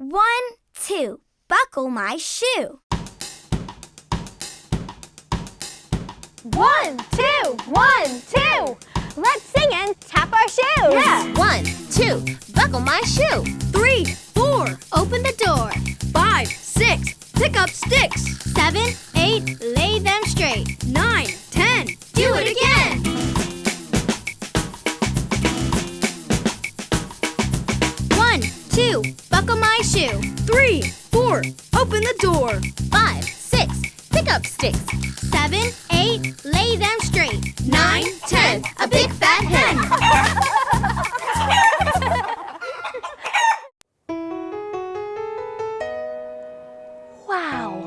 1, 2, buckle my shoe. 1, 2, 1, 2. Let's sing and tap our shoes. Yeah. 1, 2, buckle my shoe. 3, 4, open the door. 5, 6, pick up sticks. 7, 8, lay them straight. 9, 10, Do it again. 1, 2, buckle my shoe. 3, 4, open the door. 5, 6, pick up sticks. 7, 8, lay them straight. 9, 10, a big fat hen. Wow!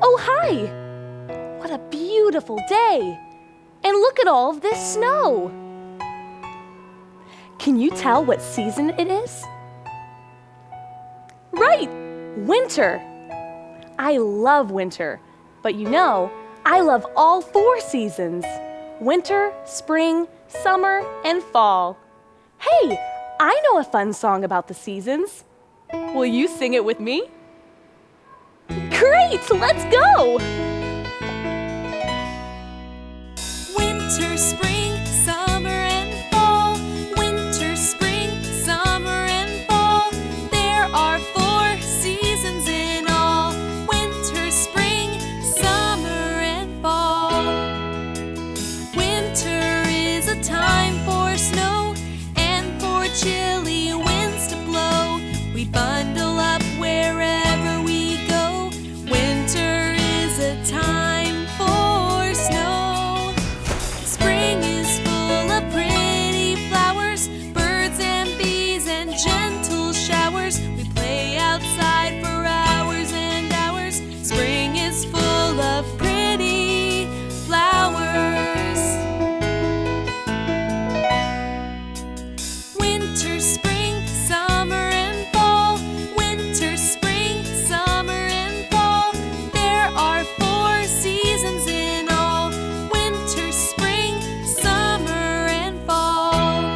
Oh, hi! What a beautiful day! And look at all of this snow! Can you tell what season it is? Right! Winter! I love winter, but you know, I love all 4 seasons. Winter, spring, summer, and fall. Hey, I know a fun song about the seasons. Will you sing it with me? Great! Let's go! Winter, spring, summer, and fall. Winter, spring, summer, and fall. There are 4 seasons in all. Winter, spring, summer, and fall. Winter is a time for snow and for chilly winds to blow. We bundle up wherever we go. Winter is a time for snow. Spring is full of pretty flowers, birds and bees and gentle showers. We play outside for hours and hours. Spring is full of pretty flowers. Winter, spring, summer, and fall. Winter, spring, summer, and fall. There are 4 seasons in all. Winter, spring, summer, and fall.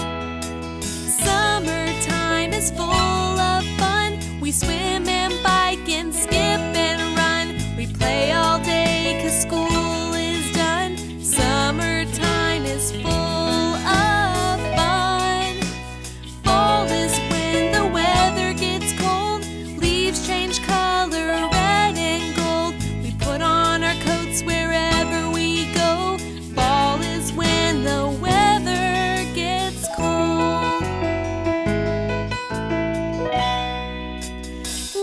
Summertime is full of fun. We swim and bike and skip and run. We play all day 'cause school is done. Summertime is full of fun. Fall is when the weather gets cold. Leaves change color, red and gold. We put on our coats wherever we go. Fall is when the weather gets cold.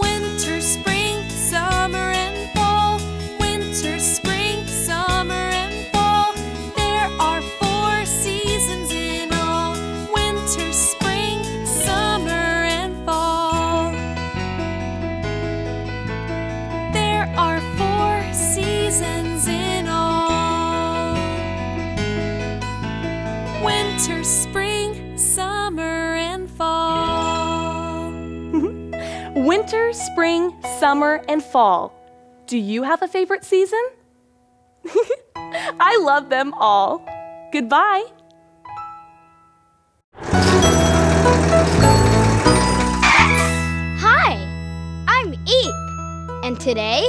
Winter, spring, summer, and fall. Winter, spring, summer, and fall. There are 4 seasons in all. Winter, spring, summer, and fall. There are 4 seasons in all. Winter, spring, summer, and fall. Winter, spring, summer, and fall. Do you have a favorite season? I love them all. Goodbye. Hi, I'm Eep, and today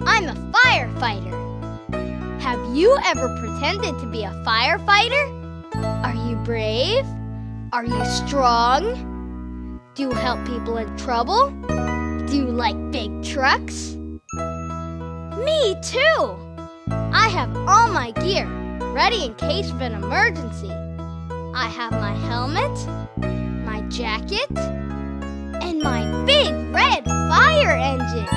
I'm a firefighter. Have you ever pretended to be a firefighter? Are you brave? Are you strong? Do you help people in trouble? Do you like big trucks? Me too! I have all my gear ready in case of an emergency. I have my helmet, my jacket, and my big red fire engine.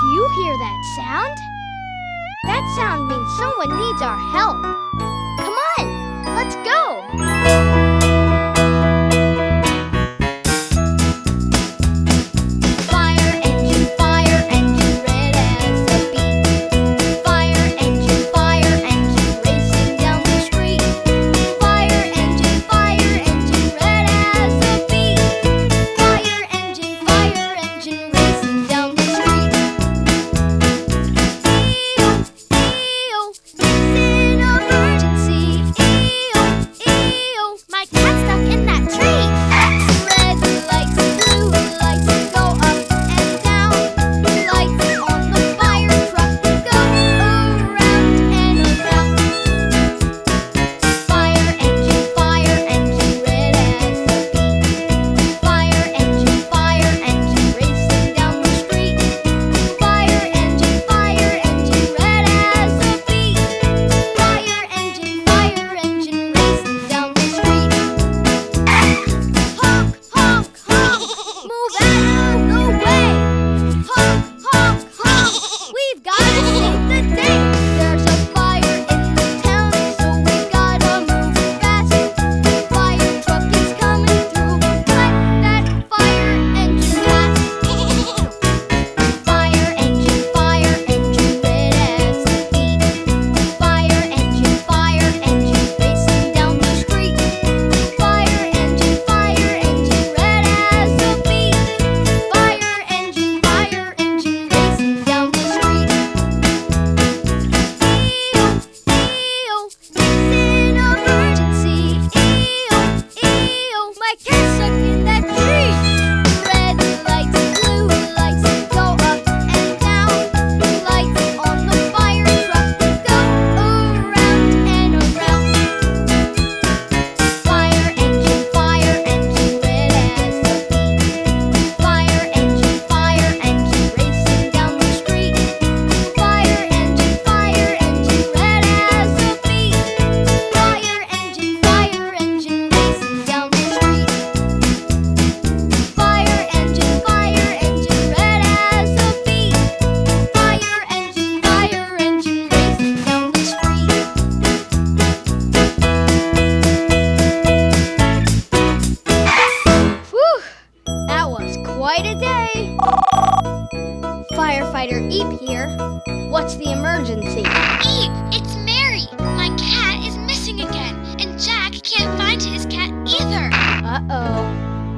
Do you hear that sound? That sound means someone needs our help. Come on, let's go. Fire engine, red as a beet. Fire engine, racing down the street. Fire engine, red as a beet. Fire engine, racing down the street. It's an emergency.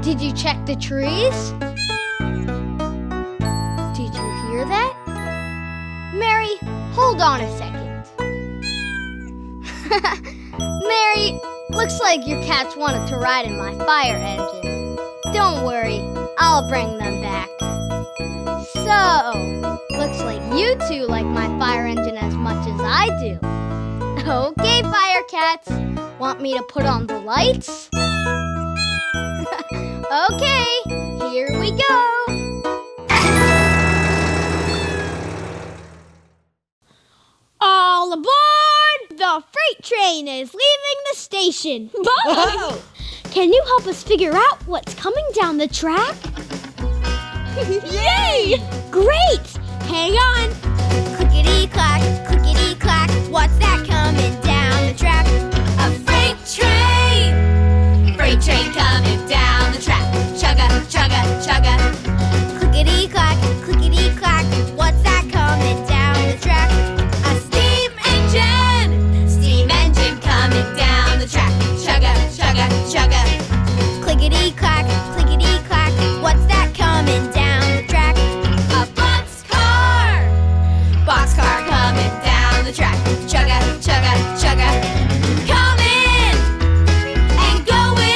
Did you check the trees? Did you hear that? Mary, hold on a second. Mary, looks like your cats wanted to ride in my fire engine. Don't worry, I'll bring them back. So, looks like you two like my fire engine as much as I do. Okay, fire cats. Want me to put on the lights? Okay, here we go. All aboard! The freight train is leaving the station. Bye! Can you help us figure out what's coming down the track? Yay! Great! Hang on. Clickety-clack, clickety-clack, what's that coming down the track? A freight train! Freight train coming down the track. Chugga, chugga, chugga. Clickety-clack, clickety-clack, what's that coming down the track? A steam engine! Steam engine coming down the track. Chugga, chugga, chugga. Clickety-clack, clickety-clack, what's that coming down the track? A boxcar! Boxcar coming down the track. Chugga, chugga, chugga. Coming and going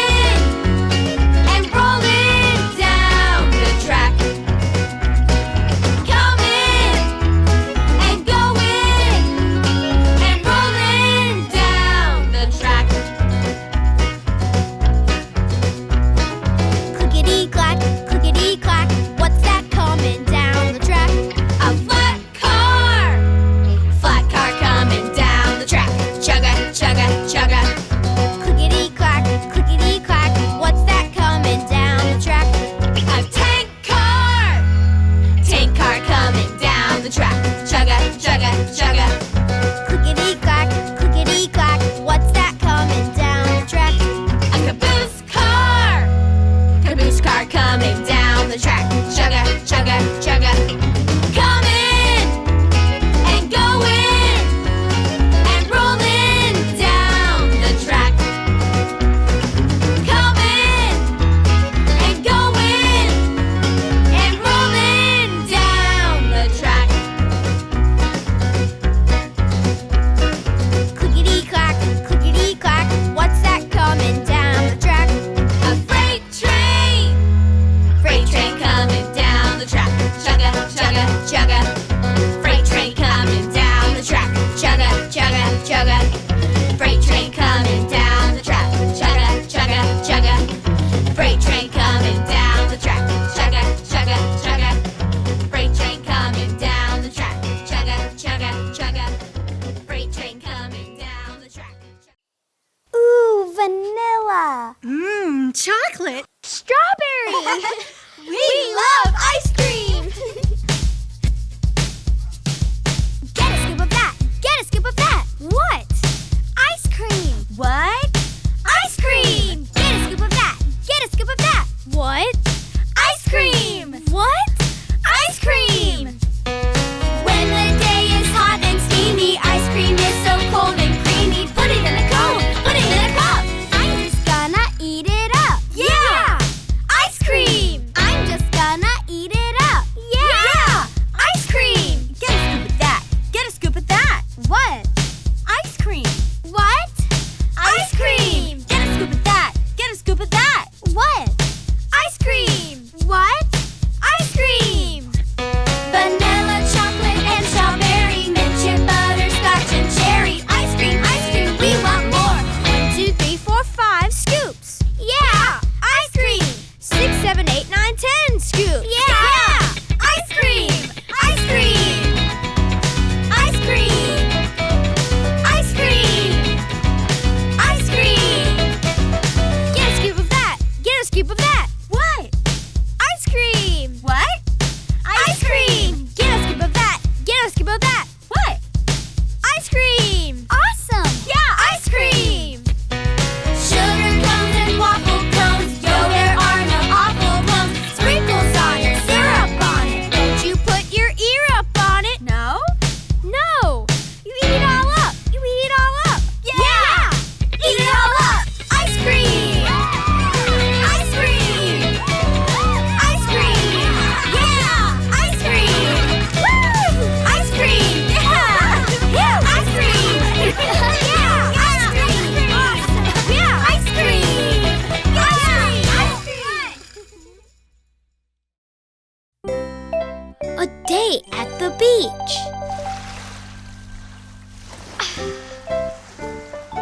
and rolling down the track. Coming and going and rolling down the track. Clickety-clack, clickety-clack, what's that coming down the track? A flat car! Flat car coming down the track. Chugga, chugga, chugga. Clickety-clack, clickety-clack, what's that coming down the track? A tank car! Tank car coming down the track. Chugga, chugga, chugga. Clickety-clack, clickety-clack, what's that coming down the track? A caboose car! Caboose car coming down the track. Chugga, chugga, chugga. Coming and going and rolling down the track. Coming and going and rolling down the track. Clickety-clack, clickety-clack, what's that coming down the track? A freight train! Freight train coming down the track. Chugga, chugga, chugga. Freight train coming down the track. Chugga, chugga, chugga. Freight train coming down the track. Chugga, chugga, chugga. Freight train coming down the track. Chugga, chugga, chugga. Freight train coming down the track. Chugga, chugga, chugga. Freight train coming down the track. Ooh, vanilla. Chocolate. Strawberry. We love ice cream. Get a scoop of that. Get a scoop of that. What? Ice cream. What? Ice cream. Get a scoop of that. Get a scoop of that. What? Ice cream. What? Ice cream. When the day is hot and steamy, ice cream is so cold and creamy. Put it in a cone. Put it in a cup. I'm just gonna eat it up. Yeah! Ice cream. day at the beach.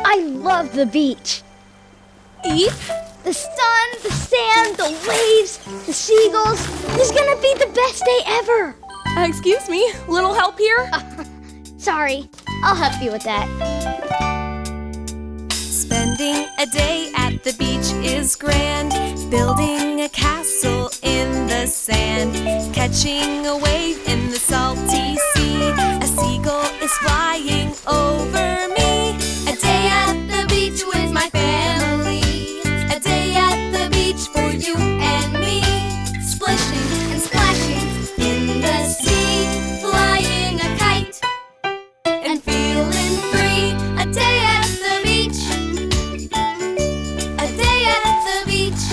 I love the beach. Eep? The sun, the sand, the waves, the seagulls. This is gonna be the best day ever. Excuse me, little help here? Sorry, I'll help you with that. Spending a day at the beach is grand. Building a castle in the sand. Catching a wave in the salty sea. A seagull is flying over me. A day at the beach with my family. A day at the beach for you and me. Splishing and splashing in the sea. Flying a kite and feeling free. A day at the beach. A day at the beach.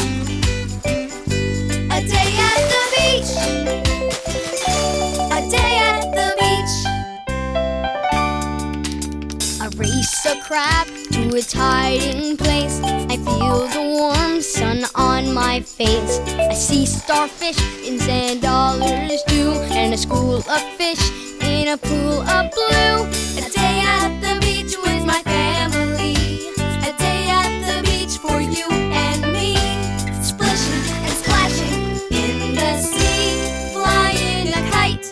A day at the beach. A day at the beach. I race a crab to its hiding place. I feel the warm sun on my face. I see starfish in sand dollars too, and a school of fish in a pool of blue. A day at the beach with my family. A day at the beach for you and me. Splishing and splashing in the sea. Flying a kite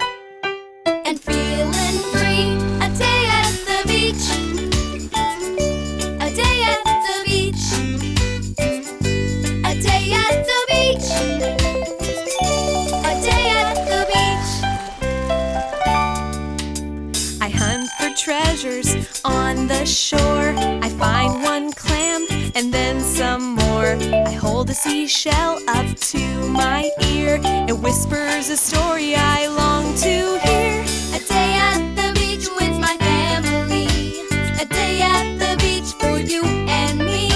and feeling free. A day at the beach. A day at the beach. A day at the beach. A day at the beach. I hunt for treasures on the shore. I find one clam and then some more. I hold a seashell up to my ear. It whispers a story I long to hear. A day at the beach with my family. A day at the beach for you and me.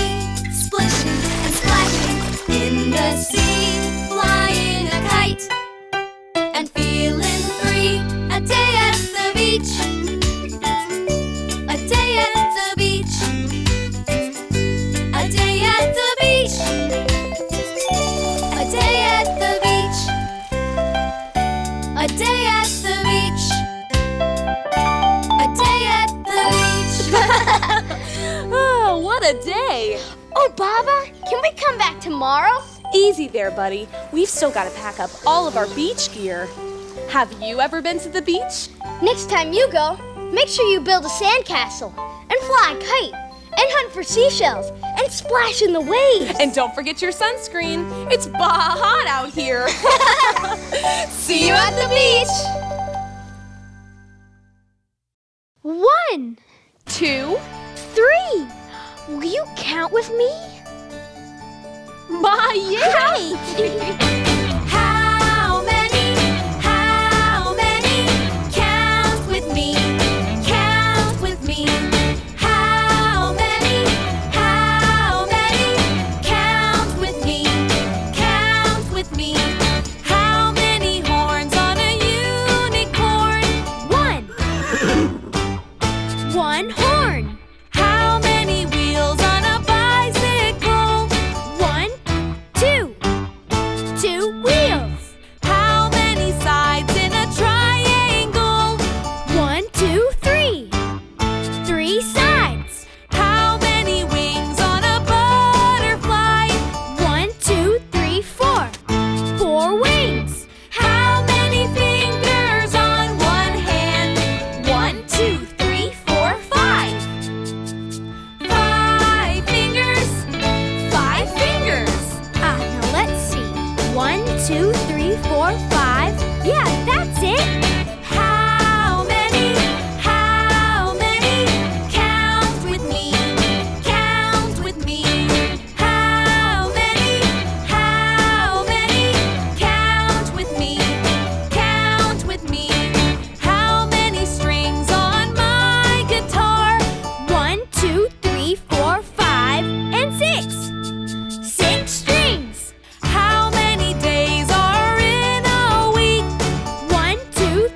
Splishing and splashing in the sea. Flying a kite and feeling free. A day at the beach. A day at the beach. A day at the beach. A day at the beach. A day at the beach. A day at the beach. Oh, what a day! Oh, Baba, can we come back tomorrow? Easy there, buddy. We've still got to pack up all of our beach gear. Have you ever been to the beach? Next time you go, make sure you build a sandcastle and fly a kite and hunt for seashells and splash in the waves. And don't forget your sunscreen. It's hot out here. See you at the beach. 1, 2, 3. Will you count with me? yeah! How many? Count with me. Count with me. How many? Count with me. Count with me. How many horns on a unicorn? 1 horn. How many wheels on a bicycle? 1, 2. 2 wheels. How many sides in a triangle? 1, 2, 3. 3 sides. How many wings on a butterfly? 1, 2, 3, 4. 4 wings. How many fingers on one hand? 1, 2, 3, 4, 5. 5 fingers. 5 fingers. Now let's see. 1, 2, 3, 4, 5. Yeah, that's it. How many? Count with me. Count with me. How many? Count with me. Count with me. How many strings on my guitar? 1, 2, 3, 4, 5, and 6. 6 strings. How many days are in a week? 1, 2,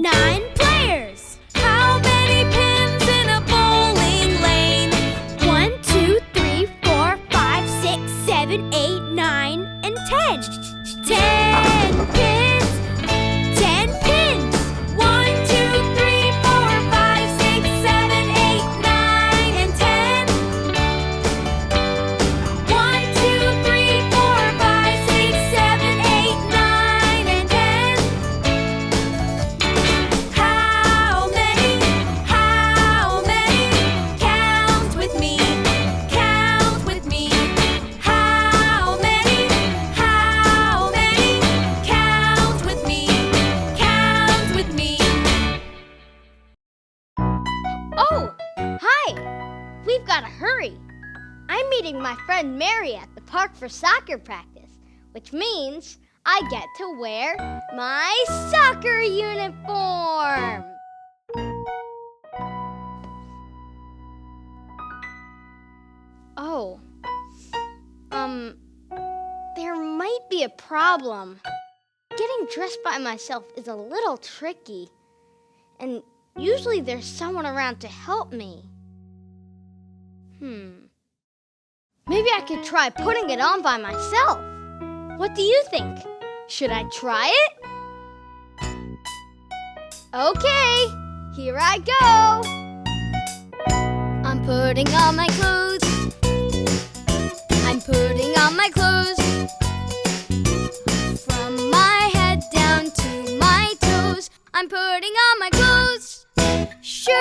9 players. How many pins in a bowling lane? 1, 2, 3, 4, 5, 6, 7, 8, 9, and 10. 10 pins. 10 pins. 1, 2, 3, 4, 5, 6, 7, 8, 9, and 10. 1, 2, 3, 4, 5, 6, 7, 8, 9, and 10. How many? Count with me. Count with me. How many? Count with me. Count with me. Oh, hi! We've got to hurry. I'm meeting my friend Mary at the park for soccer practice, which means I get to wear my soccer uniform. Oh, there might be a problem. Getting dressed by myself is a little tricky, and usually there's someone around to help me. Maybe I could try putting it on by myself. What do you think? Should I try it? Okay, here I go. I'm putting on my clothes. I'm putting on my clothes. From my head down to my toes, I'm putting on my clothes. Sure,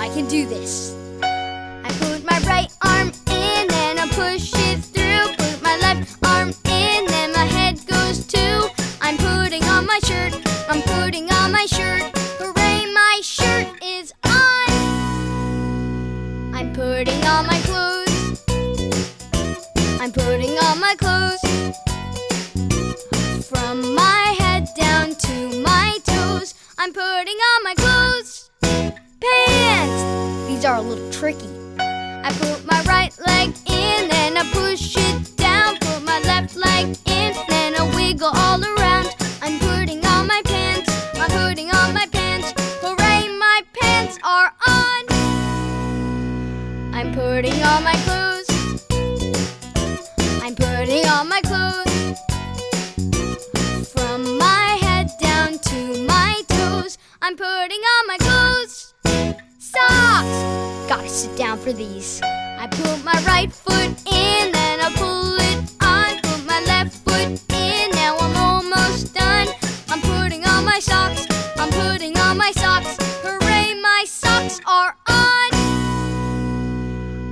I can do this. I put my right arm in and I push it through. Put my left arm in and my head goes too. I'm putting on my shirt. I'm putting on my shirt. Hooray, my shirt is on. I'm putting on my clothes. I'm putting on my clothes. From my head down to my toes, I'm putting on my clothes. Pants! These are a little tricky. I put my right leg in and I push it down. Put my left leg in and I wiggle all around. I'm putting on my pants. I'm putting on my pants. Hooray, my pants are on. I'm putting on my clothes. I'm putting on my clothes. From my head down to my toes, I'm putting on my clothes. Socks! Gotta sit down for these. I put my right foot in and I pull it on. Put my left foot in, now I'm almost done. I'm putting on my socks. I'm putting on my socks. Hooray, my socks are on.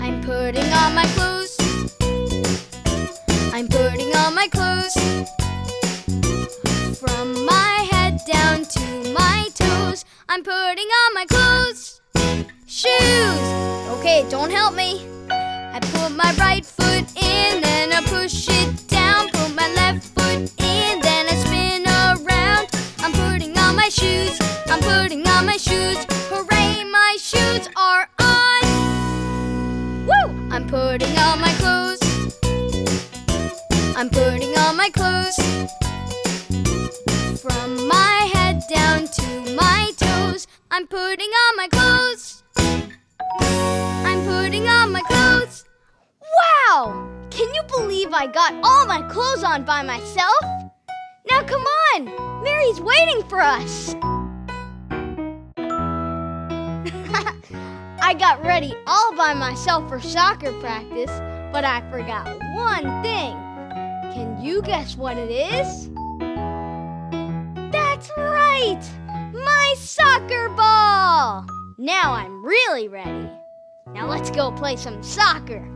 I'm putting on my clothes. I'm putting on my clothes. From my head down to my toes, I'm putting on my clothes. Shoes! Okay, don't help me. I put my right foot in, then I push it down. Put my left foot in, then I spin around. I'm putting on my shoes. I'm putting on my shoes. Hooray, my shoes are on. Woo! I'm putting on my clothes. I'm putting on my clothes. From my head down to my toes, I'm putting on my clothes. I'm putting on my clothes. Wow! Can you believe I got all my clothes on by myself? Now come on! Mary's waiting for us! I got ready all by myself for soccer practice, but I forgot one thing. Can you guess what it is? That's right! My soccer ball! Now I'm really ready. Now let's go play some soccer.